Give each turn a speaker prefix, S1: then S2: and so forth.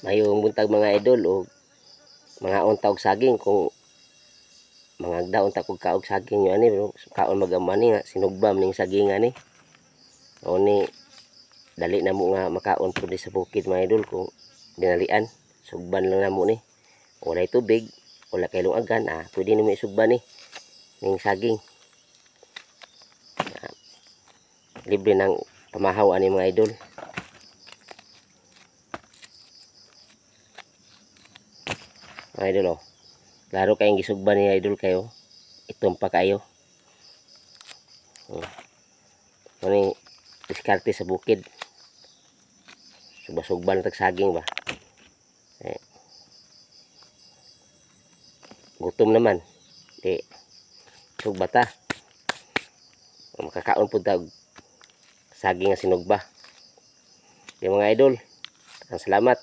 S1: Mayong buntag mga idol o mga unta og saging kung mga daon ta kog kaog saging yo ani kaon magamani nga sinugbam ning saging ani. O ni dali na mo nga makaon pud sa bukid mga idol kung dinalian. Sugban lang namo ni. Walay tubig, wala kay lungagan, pwede nimo isugban ni ning saging. Libre ng pamahaw ani mga idol. Mga idol oh. Klaro kayong gisugban ni idol kayo. Itom pa kayo. Ano diskarte sa bukid. Subasugban tag saging ba. Gutom naman. Di sugbata. Makakaon po tag saging nga sinugba. Di mga idol. Salamat.